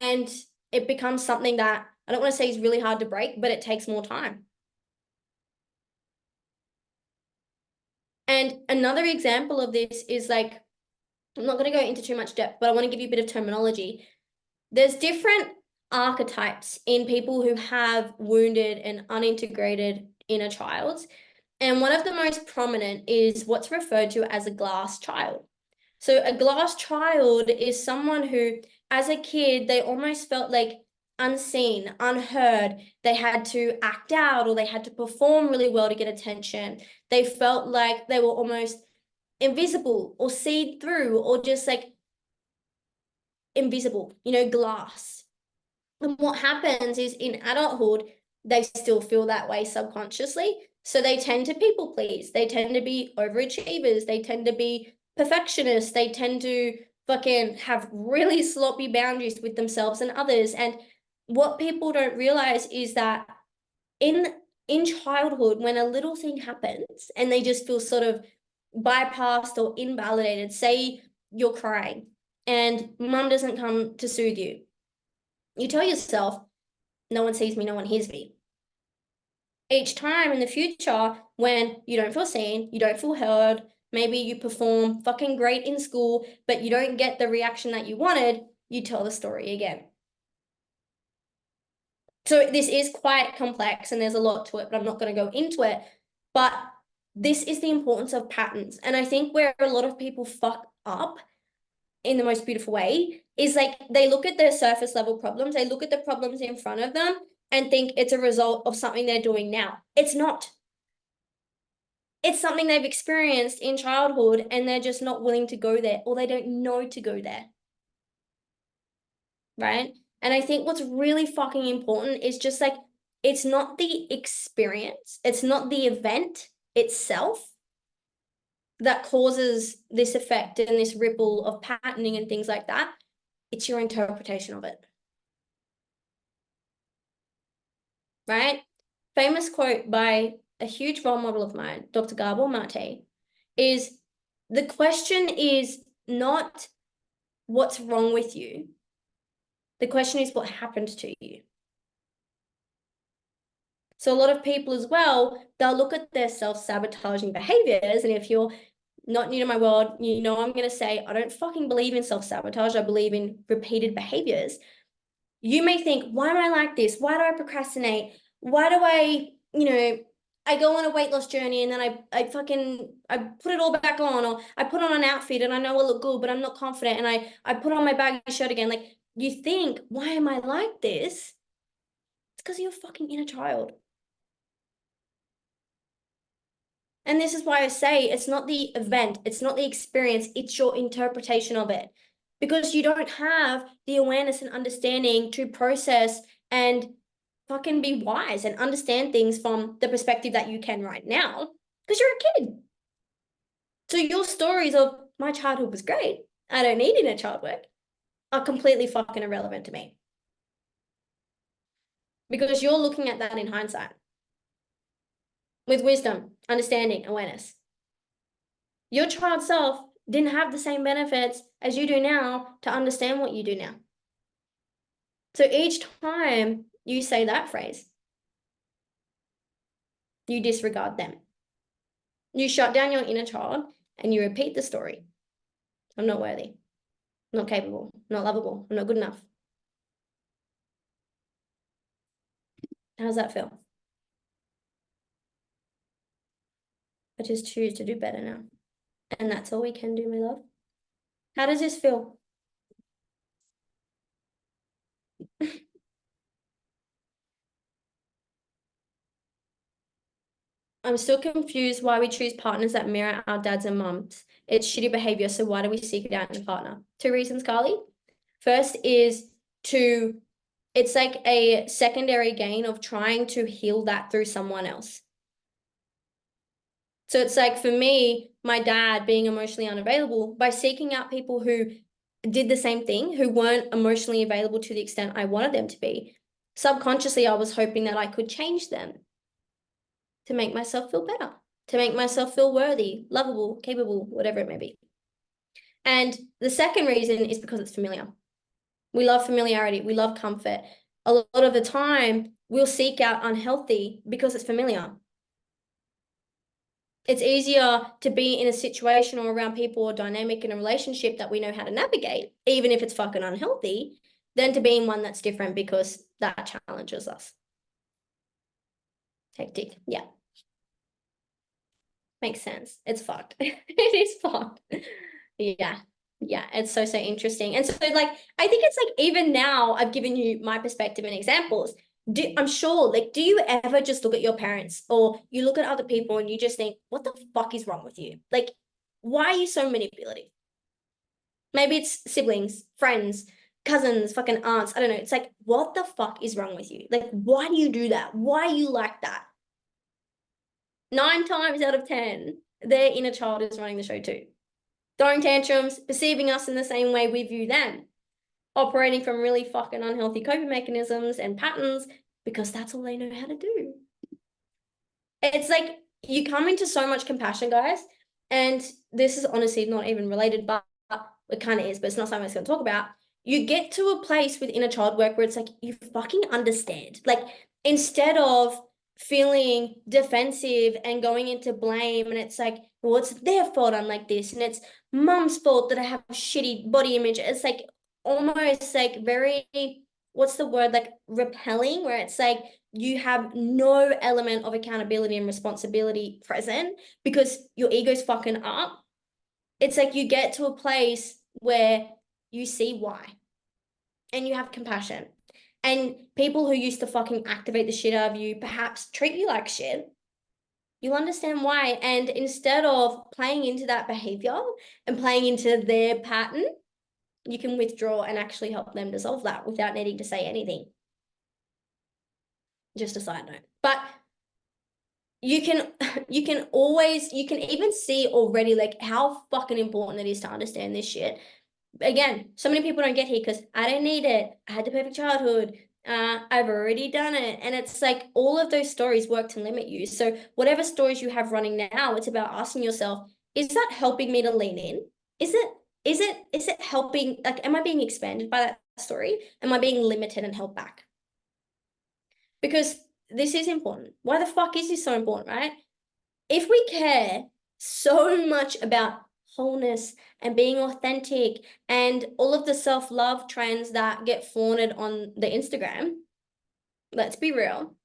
and it becomes something that I don't want to say is really hard to break, but it takes more time. And another example of this is like, I'm not going to go into too much depth, but I want to give you a bit of terminology. There's different archetypes in people who have wounded and unintegrated inner childs. And one of the most prominent is what's referred to as a glass child. So a glass child is someone who, as a kid, they almost felt like unseen, unheard. They had to act out or they had to perform really well to get attention. They felt like they were almost invisible or see through or just like invisible, glass. And what happens is in adulthood, they still feel that way subconsciously. So they tend to people please. They tend to be overachievers. They tend to be perfectionists. They tend to fucking have really sloppy boundaries with themselves and others. And what people don't realize is that in in childhood, when a little thing happens and they just feel sort of bypassed or invalidated, say you're crying and mum doesn't come to soothe you, you tell yourself, no one sees me, no one hears me. Each time in the future, when you don't feel seen, you don't feel heard, maybe you perform fucking great in school, but you don't get the reaction that you wanted, you tell the story again. So this is quite complex and there's a lot to it, but I'm not going to go into it. But this is the importance of patterns. And I think where a lot of people fuck up in the most beautiful way is like they look at their surface level problems, they look at the problems in front of them and think it's a result of something they're doing now. It's not. It's something they've experienced in childhood and they're just not willing to go there or they don't know to go there. Right? And I think what's really fucking important is just like, it's not the experience, it's not the event itself that causes this effect and this ripple of patterning and things like that. It's your interpretation of it. Right? Famous quote by a huge role model of mine, Dr. Gabor Mate, is the question is not what's wrong with you. The question is what happened to you. So a lot of people as well, they'll look at their self-sabotaging behaviors. And if you're not new to my world, I'm going to say, I don't fucking believe in self-sabotage. I believe in repeated behaviors. You may think, why am I like this? Why do I procrastinate? Why do I go on a weight loss journey and then I put it all back on, or I put on an outfit and I know I look good, but I'm not confident. And I put on my baggy shirt again. Like you think, why am I like this? It's because you're a fucking inner child. And this is why I say it's not the event, it's not the experience, it's your interpretation of it. Because you don't have the awareness and understanding to process and fucking be wise and understand things from the perspective that you can right now, because you're a kid. So your stories of my childhood was great, I don't need inner child work, are completely fucking irrelevant to me. Because you're looking at that in hindsight with wisdom, understanding, awareness. Your child self didn't have the same benefits as you do now to understand what you do now. So each time you say that phrase, You disregard them. You shut down your inner child and you repeat the story. I'm not worthy, I'm not capable, I'm not lovable, I'm not good enough. How's that feel? I just choose to do better now. And that's all we can do, my love. How does this feel? I'm still confused why we choose partners that mirror our dads and mums. It's shitty behavior, so why do we seek it out in a partner? 2 reasons, Carly. First is it's like a secondary gain of trying to heal that through someone else. So it's like for me, my dad being emotionally unavailable, by seeking out people who did the same thing, who weren't emotionally available to the extent I wanted them to be, subconsciously, I was hoping that I could change them to make myself feel better, to make myself feel worthy, lovable, capable, whatever it may be. And the second reason is because it's familiar. We love familiarity. We love comfort. A lot of the time, we'll seek out unhealthy because it's familiar. It's easier to be in a situation or around people or dynamic in a relationship that we know how to navigate, even if it's fucking unhealthy, than to be in one that's different because that challenges us. Hectic. Yeah. Makes sense. It's fucked. It is fucked. Yeah. Yeah. It's so interesting. And so like, I think it's like, even now I've given you my perspective and examples. I'm sure, like, do you ever just look at your parents or you look at other people and you just think, what the fuck is wrong with you? Like, why are you so manipulative? Maybe it's siblings, friends, cousins, fucking aunts. I don't know. It's like, what the fuck is wrong with you? Like, why do you do that? Why are you like that? 9 times out of 10, their inner child is running the show too. Throwing tantrums, perceiving us in the same way we view them, operating from really fucking unhealthy coping mechanisms and patterns because that's all they know how to do. It's like you come into so much compassion, guys, and this is honestly not even related, but it kind of is, but it's not something I was going to talk about. You get to a place with inner child work where it's like you fucking understand. Like, instead of feeling defensive and going into blame, and it's like, well, it's their fault I'm like this, and it's mum's fault that I have shitty body image. It's like almost like very, what's the word, like repelling, where it's like you have no element of accountability and responsibility present because your ego's fucking up. It's like you get to a place where you see why and you have compassion. And people who used to fucking activate the shit out of you perhaps treat you like shit. You understand why. And instead of playing into that behavior and playing into their pattern, you can withdraw and actually help them dissolve that without needing to say anything. Just a side note. But you can even see already like how fucking important it is to understand this shit. Again, so many people don't get here because I don't need it. I had the perfect childhood. I've already done it. And it's like all of those stories work to limit you. So whatever stories you have running now, it's about asking yourself, is that helping me to lean in? Is it helping? Like, am I being expanded by that story? Am I being limited and held back? Because this is important. Why the fuck is this so important, right? If we care so much about wholeness and being authentic and all of the self-love trends that get flaunted on the Instagram, let's be real,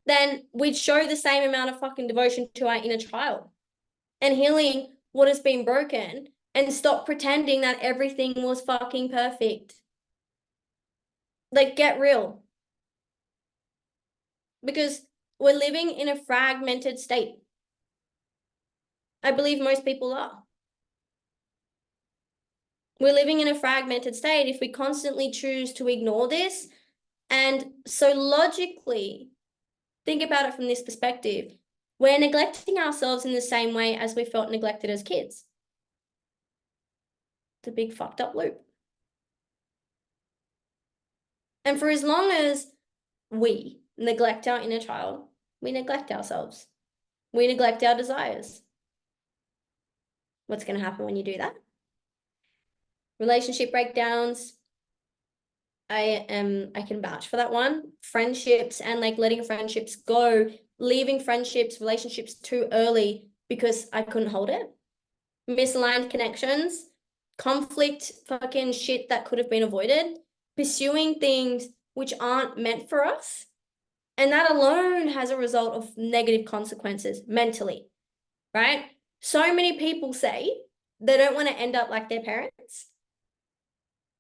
then we'd show the same amount of fucking devotion to our inner child and healing what has been broken and stop pretending that everything was fucking perfect. Like, get real. Because we're living in a fragmented state. I believe most people are. We're living in a fragmented state if we constantly choose to ignore this. And so logically, think about it from this perspective. We're neglecting ourselves in the same way as we felt neglected as kids. It's a big fucked up loop. And for as long as we neglect our inner child, we neglect ourselves. We neglect our desires. What's going to happen when you do that? Relationship breakdowns. I can vouch for that one. Friendships and like letting friendships go leaving friendships, relationships too early because I couldn't hold it. Misaligned connections, conflict, fucking shit that could have been avoided, pursuing things which aren't meant for us. And that alone has a result of negative consequences mentally, right? So many people say they don't want to end up like their parents,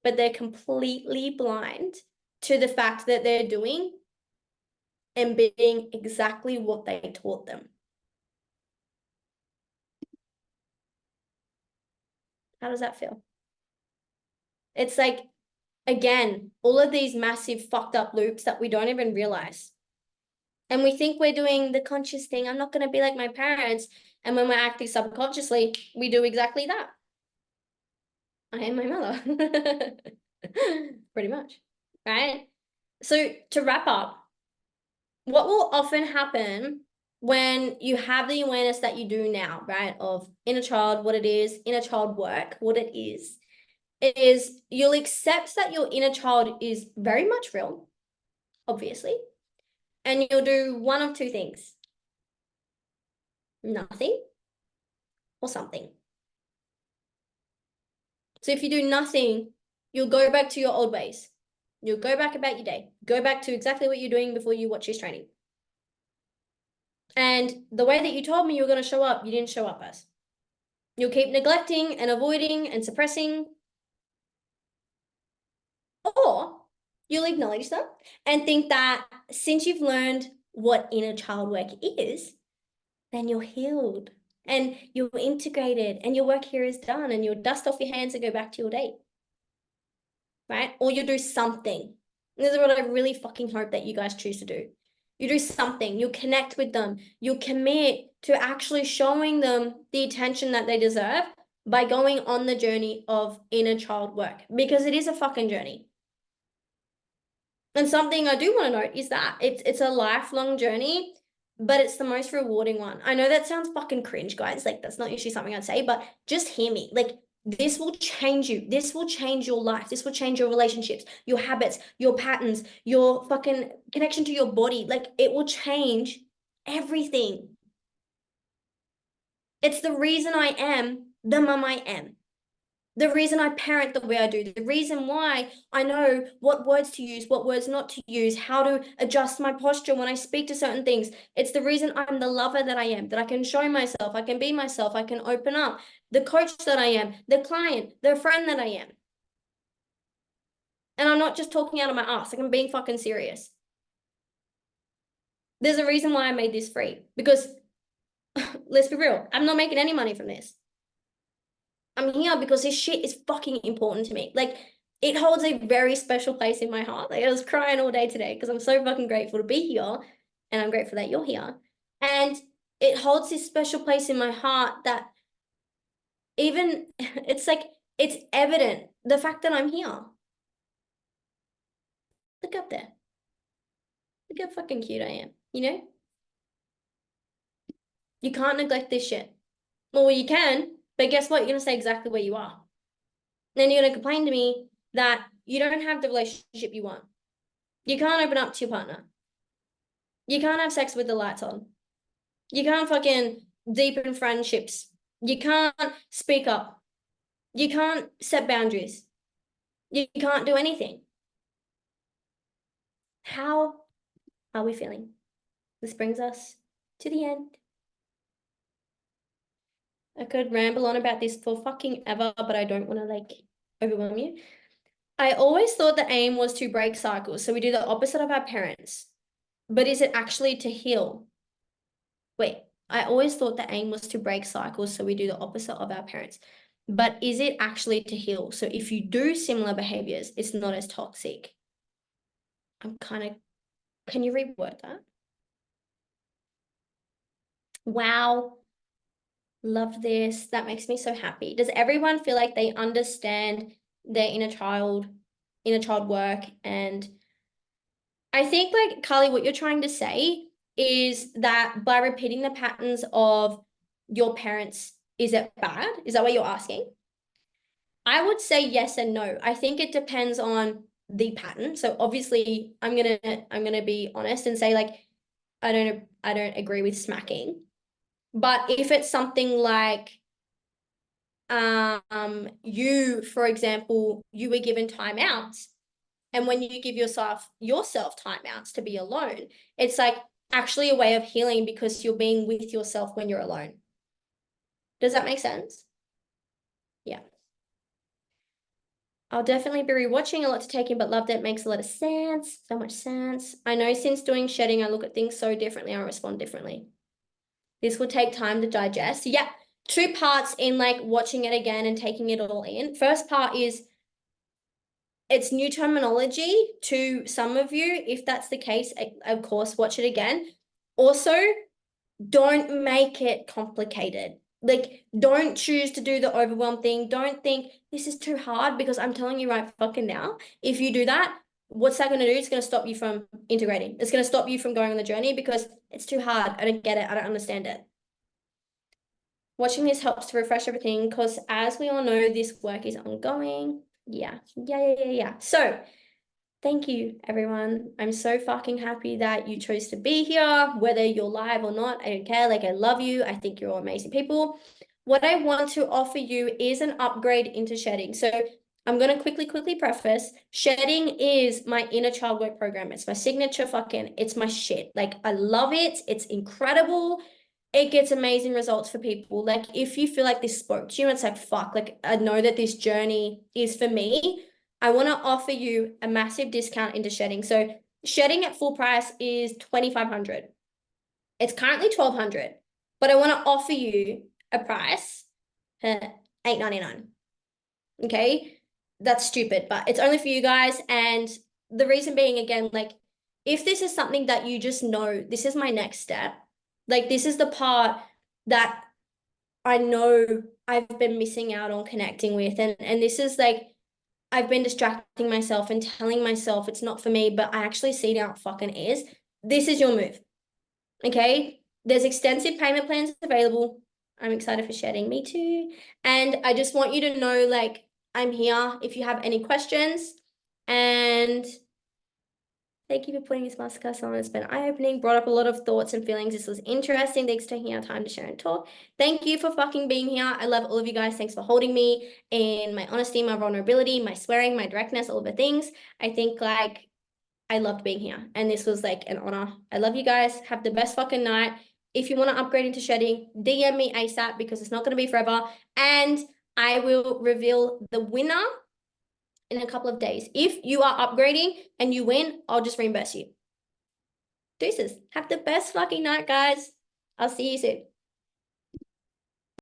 but they're completely blind to the fact that they're doing and being exactly what they taught them. How does that feel? It's like, again, all of these massive fucked up loops that we don't even realize. And we think we're doing the conscious thing. I'm not going to be like my parents. And when we're acting subconsciously, we do exactly that. I am my mother. Pretty much. Right? So to wrap up, what will often happen when you have the awareness that you do now, right, of inner child, what it is, inner child work, what it is you'll accept that your inner child is very much real, obviously, and you'll do one of two things: nothing or something. So if you do nothing, you'll go back to your old ways. You'll go back about your day, go back to exactly what you're doing before you watch this training. And the way that you told me you were going to show up, you didn't show up as. You'll keep neglecting and avoiding and suppressing, or you'll acknowledge them and think that since you've learned what inner child work is, then you're healed and you're integrated and your work here is done and you'll dust off your hands and go back to your day, right? Or you'll do something. This is what I really fucking hope that you guys choose to do. You do something, you connect with them, you commit to actually showing them the attention that they deserve by going on the journey of inner child work, because it is a fucking journey. And something I do want to note is that it's a lifelong journey, but it's the most rewarding one. I know that sounds fucking cringe, guys. Like, that's not usually something I'd say, but just hear me. Like, this will change you. This will change your life. This will change your relationships, your habits, your patterns, your fucking connection to your body. Like, it will change everything. It's the reason I am the mum I am. The reason I parent the way I do, the reason why I know what words to use, what words not to use, how to adjust my posture when I speak to certain things. It's the reason I'm the lover that I am, that I can show myself, I can be myself, I can open up, the coach that I am, the client, the friend that I am. And I'm not just talking out of my ass, like I'm being fucking serious. There's a reason why I made this free, because let's be real, I'm not making any money from this. I'm here because this shit is fucking important to me. Like, it holds a very special place in my heart. Like, I was crying all day today because I'm so fucking grateful to be here, and I'm grateful that you're here. And it holds this special place in my heart that even it's like it's evident, the fact that I'm here. Look up there. Look how fucking cute I am, you know? You can't neglect this shit. Well, you can, but guess what? You're gonna stay exactly where you are. Then you're gonna complain to me that you don't have the relationship you want. You can't open up to your partner. You can't have sex with the lights on. You can't fucking deepen friendships. You can't speak up. You can't set boundaries. You can't do anything. How are we feeling? This brings us to the end. I could ramble on about this for fucking ever, but I don't want to like overwhelm you. I always thought the aim was to break cycles. So we do the opposite of our parents. But is it actually to heal? Wait, I always thought the aim was to break cycles, so we do the opposite of our parents. But is it actually to heal? So if you do similar behaviors, it's not as toxic. Can you reword that? Wow, love this. That makes me so happy. Does everyone feel like they understand their inner child work? And I think, like, Carly, what you're trying to say is that by repeating the patterns of your parents, is it bad? Is that what you're asking? I would say yes and no. I think it depends on the pattern. So obviously I'm gonna be honest and say, like, I don't agree with smacking. But if it's something like you, for example, you were given timeouts, and when you give yourself timeouts to be alone, it's like actually a way of healing because you're being with yourself when you're alone. Does that make sense? Yeah. I'll definitely be rewatching, a lot to take in, but loved it. Makes a lot of sense. So much sense. I know since doing shedding, I look at things so differently. I respond differently. This will take time to digest. Yeah, two parts in like watching it again and taking it all in. First part is it's new terminology to some of you. If that's the case, of course, watch it again. Also, don't make it complicated. Like, don't choose to do the overwhelm thing. Don't think this is too hard, because I'm telling you right fucking now, if you do that, what's that going to do? It's going to stop you from integrating. It's going to stop you from going on the journey because it's too hard. I don't get it. I don't understand it. Watching this helps to refresh everything because, as we all know, this work is ongoing. Yeah. So thank you, everyone. I'm so fucking happy that you chose to be here, whether you're live or not. I don't care. Like, I love you. I think you're all amazing people. What I want to offer you is an upgrade into shedding. So I'm going to quickly preface. Shedding is my inner child work program. It's my signature it's my shit. Like, I love it. It's incredible. It gets amazing results for people. Like, if you feel like this spoke to you, it's like, fuck, like, I know that this journey is for me. I want to offer you a massive discount into shedding. So shedding at full price is $2,500. It's currently $1,200, but I want to offer you a price for $8.99. Okay, that's stupid, but it's only for you guys. And the reason being, again, like, if this is something that you just know, this is my next step. Like, this is the part that I know I've been missing out on connecting with, and this is like, I've been distracting myself and telling myself it's not for me, but I actually see now it fucking is. This is your move. Okay? There's extensive payment plans available. I'm excited for shedding. Me too. And I just want you to know, like, I'm here if you have any questions. And thank you for putting this masterclass on. It's been eye-opening, brought up a lot of thoughts and feelings. This was interesting. Thanks for taking our time to share and talk. Thank you for fucking being here. I love all of you guys. Thanks for holding me in my honesty, my vulnerability, my swearing, my directness, all the things. I think, like, I loved being here, and this was like an honor. I love you guys. Have the best fucking night. If you want to upgrade into shedding, DM me ASAP because it's not going to be forever. And I will reveal the winner in a couple of days. If you are upgrading and you win, I'll just reimburse you. Deuces. Have the best fucking night, guys. I'll see you soon.